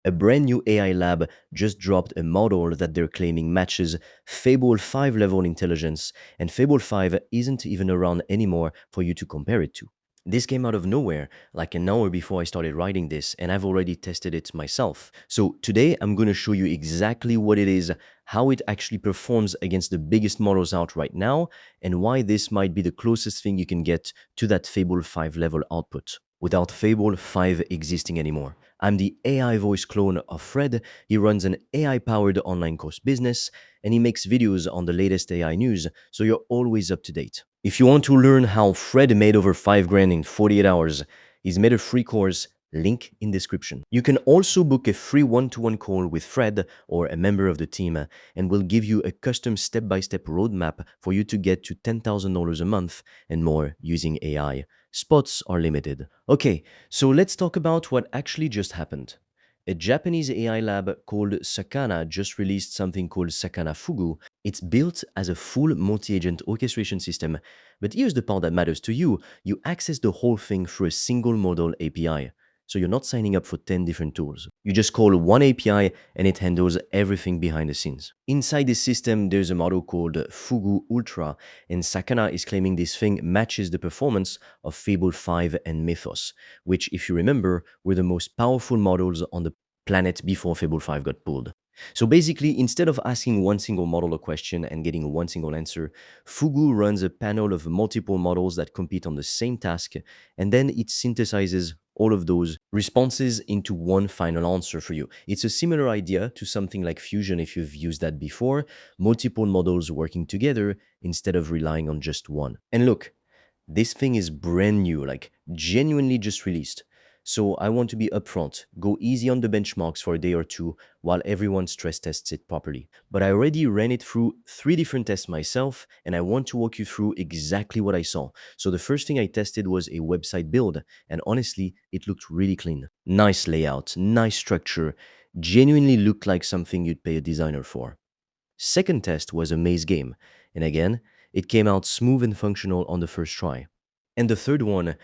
A brand new AI lab just dropped a model that they're claiming matches Fable 5 level intelligence, and Fable 5 isn't even around anymore for you to compare it to. This came out of nowhere, like an hour before I started writing this, and I've already tested it myself. So today I'm going to show you exactly what it is, how it actually performs against the biggest models out right now, and why this might be the closest thing you can get to that Fable 5 level output, without Fable 5 existing anymore. I'm the AI voice clone of Fred. He runs an AI-powered online course business, and he makes videos on the latest AI news, so you're always up to date. If you want to learn how Fred made over 5 grand in 48 hours, he's made a free course, link in description. You can also book a free one-to-one call with Fred or a member of the team, and we'll give you a custom step-by-step roadmap for you to get to $10,000 a month and more using AI. Spots are limited. Okay, so let's talk about what actually just happened. A Japanese AI lab called Sakana just released something called Sakana Fugu. It's built as a full multi-agent orchestration system, but here's the part that matters to you. You access the whole thing through a single model API. So you're not signing up for 10 different tools. You just call one API and it handles everything behind the scenes. Inside this system, there's a model called Fugu Ultra, and Sakana is claiming this thing matches the performance of Fable 5 and Mythos, which, if you remember, were the most powerful models on the planet before Fable 5 got pulled. So basically, instead of asking one single model a question and getting one single answer, Fugu runs a panel of multiple models that compete on the same task, and then it synthesizes all of those responses into one final answer for you. It's a similar idea to something like Fusion if you've used that before, multiple models working together instead of relying on just one. And look, this thing is brand new, like genuinely just released. So I want to be upfront, go easy on the benchmarks for a day or two while everyone stress tests it properly. But I already ran it through 3 different tests myself, and I want to walk you through exactly what I saw. So the first thing I tested was a website build, and honestly, it looked really clean. Nice layout, nice structure, genuinely looked like something you'd pay a designer for. Second test was a maze game, and again, it came out smooth and functional on the first try. And the third one,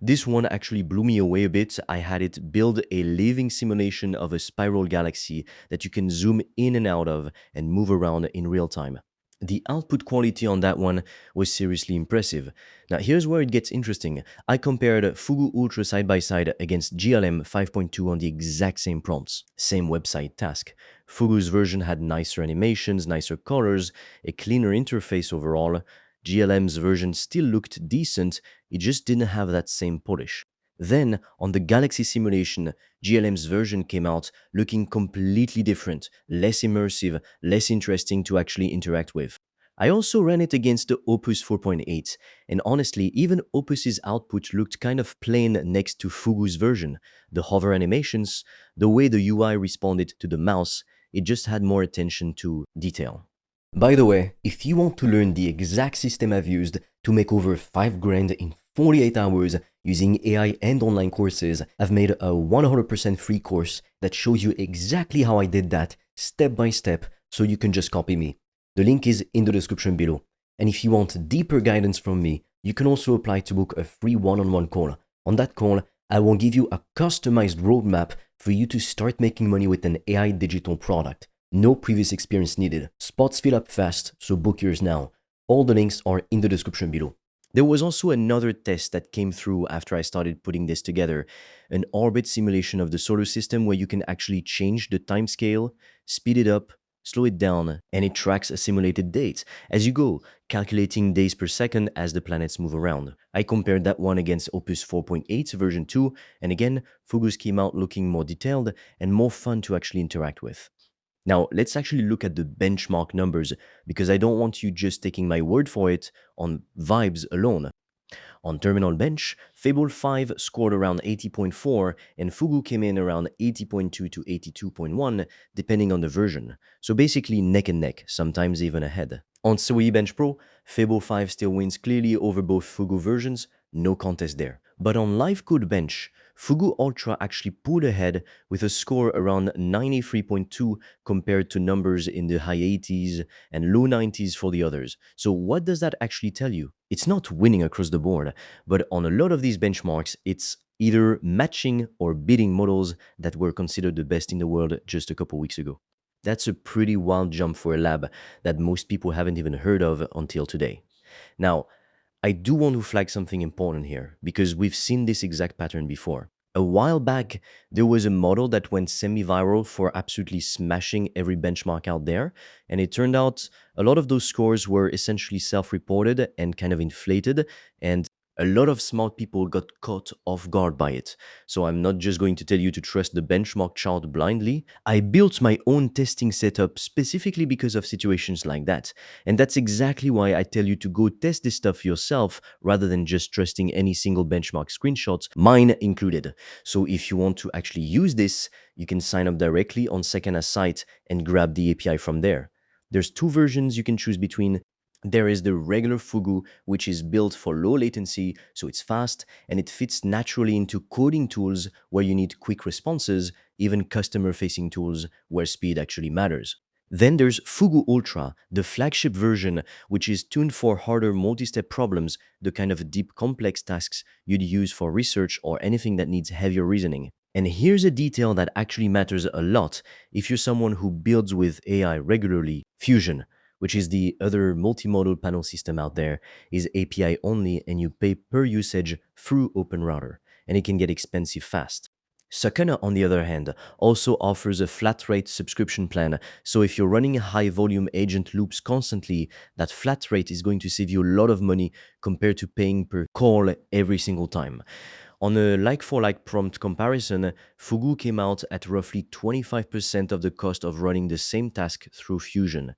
this one actually blew me away a bit. I had it build a living simulation of a spiral galaxy that you can zoom in and out of and move around in real time. The output quality on that one was seriously impressive. Now here's where it gets interesting. I compared Fugu Ultra side by side against GLM 5.2 on the exact same prompts, same website task. Fugu's version had nicer animations, nicer colors, a cleaner interface overall. GLM's version still looked decent, it just didn't have that same polish. Then, on the Galaxy simulation, GLM's version came out looking completely different, less immersive, less interesting to actually interact with. I also ran it against the Opus 4.8, and honestly, even Opus's output looked kind of plain next to Fugu's version. The hover animations, the way the UI responded to the mouse, it just had more attention to detail. By the way, if you want to learn the exact system I've used to make over 5 grand in 48 hours using AI and online courses, I've made a 100% free course that shows you exactly how I did that step by step so you can just copy me. The link is in the description below. And if you want deeper guidance from me, you can also apply to book a free one-on-one call. On that call, I will give you a customized roadmap for you to start making money with an AI digital product. No previous experience needed. Spots fill up fast, so book yours now. All the links are in the description below. There was also another test that came through after I started putting this together, an orbit simulation of the solar system where you can actually change the time scale, speed it up, slow it down, and it tracks a simulated date as you go, calculating days per second as the planets move around. I compared that one against Opus 4.8 version 2, and again, Fugus came out looking more detailed and more fun to actually interact with. Now, let's actually look at the benchmark numbers because I don't want you just taking my word for it on vibes alone. On Terminal Bench, Fable 5 scored around 80.4 and Fugu came in around 80.2 to 82.1 depending on the version. So basically neck and neck, sometimes even ahead. On Sui Bench Pro, Fable 5 still wins clearly over both Fugu versions, no contest there. But on Live Code Bench, Fugu Ultra actually pulled ahead with a score around 93.2 compared to numbers in the high 80s and low 90s for the others. So, what does that actually tell you? It's not winning across the board, but on a lot of these benchmarks, it's either matching or beating models that were considered the best in the world just a couple weeks ago. That's a pretty wild jump for a lab that most people haven't even heard of until today. Now, I do want to flag something important here because we've seen this exact pattern before. A while back, there was a model that went semi viral for absolutely smashing every benchmark out there. And it turned out a lot of those scores were essentially self reported and kind of inflated. And a lot of smart people got caught off guard by it. So I'm not just going to tell you to trust the benchmark chart blindly. I built my own testing setup specifically because of situations like that. And that's exactly why I tell you to go test this stuff yourself rather than just trusting any single benchmark screenshots, mine included. So if you want to actually use this, you can sign up directly on Sakana's site and grab the API from there. There's two versions you can choose between. There is the regular Fugu, which is built for low latency, so it's fast, and it fits naturally into coding tools where you need quick responses, even customer-facing tools where speed actually matters. Then there's Fugu Ultra, the flagship version, which is tuned for harder multi-step problems, the kind of deep complex tasks you'd use for research or anything that needs heavier reasoning. And here's a detail that actually matters a lot if you're someone who builds with AI regularly. Fusion, which is the other multimodal panel system out there, is API only and you pay per usage through OpenRouter, and it can get expensive fast. Sakana, on the other hand, also offers a flat rate subscription plan, so if you're running high volume agent loops constantly, that flat rate is going to save you a lot of money compared to paying per call every single time. On a like for like prompt comparison, Fugu came out at roughly 25% of the cost of running the same task through Fusion.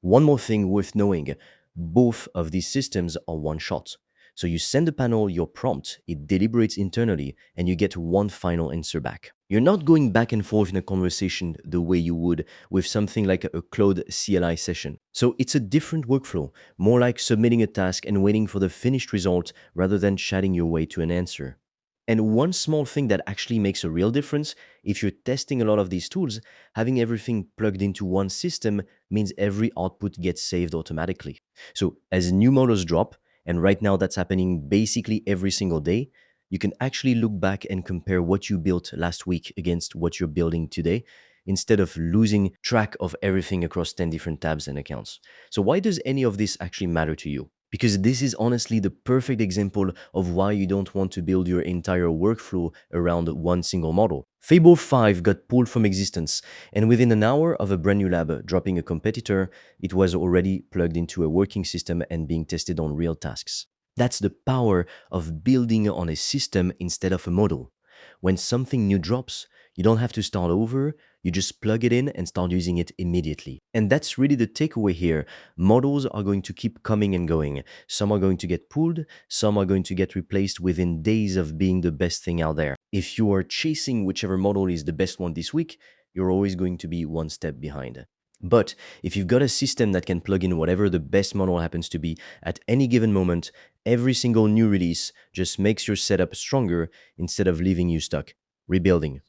One more thing worth knowing, both of these systems are one shot. So you send the panel your prompt, it deliberates internally, and you get one final answer back. You're not going back and forth in a conversation the way you would with something like a Claude CLI session. So it's a different workflow, more like submitting a task and waiting for the finished result rather than chatting your way to an answer. And one small thing that actually makes a real difference, if you're testing a lot of these tools, having everything plugged into one system means every output gets saved automatically. So as new models drop, and right now that's happening basically every single day, you can actually look back and compare what you built last week against what you're building today instead of losing track of everything across 10 different tabs and accounts. So why does any of this actually matter to you? Because this is honestly the perfect example of why you don't want to build your entire workflow around one single model. Fable 5 got pulled from existence, and within an hour of a brand new lab dropping a competitor, it was already plugged into a working system and being tested on real tasks. That's the power of building on a system instead of a model. When something new drops, you don't have to start over, you just plug it in and start using it immediately. And that's really the takeaway here. Models are going to keep coming and going. Some are going to get pulled, some are going to get replaced within days of being the best thing out there. If you are chasing whichever model is the best one this week, you're always going to be one step behind. But if you've got a system that can plug in whatever the best model happens to be at any given moment, every single new release just makes your setup stronger instead of leaving you stuck, rebuilding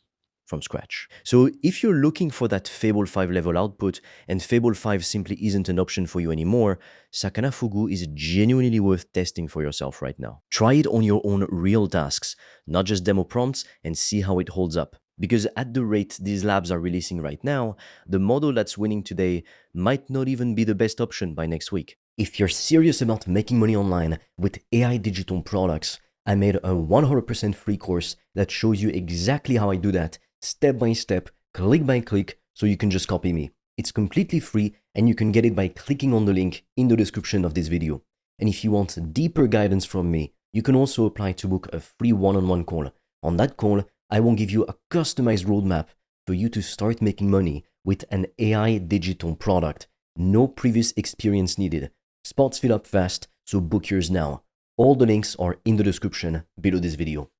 from scratch. So if you're looking for that Fable 5 level output and Fable 5 simply isn't an option for you anymore, Sakana Fugu is genuinely worth testing for yourself right now. Try it on your own real tasks, not just demo prompts, and see how it holds up. Because at the rate these labs are releasing right now, the model that's winning today might not even be the best option by next week. If you're serious about making money online with AI digital products, I made a 100% free course that shows you exactly how I do that, step by step, click by click, so you can just copy me. It's completely free and you can get it by clicking on the link in the description of this video. And if you want deeper guidance from me, you can also apply to book a free one-on-one call. On that call, I will give you a customized roadmap for you to start making money with an AI digital product. No previous experience needed. Spots fill up fast, so book yours now. All the links are in the description below this video.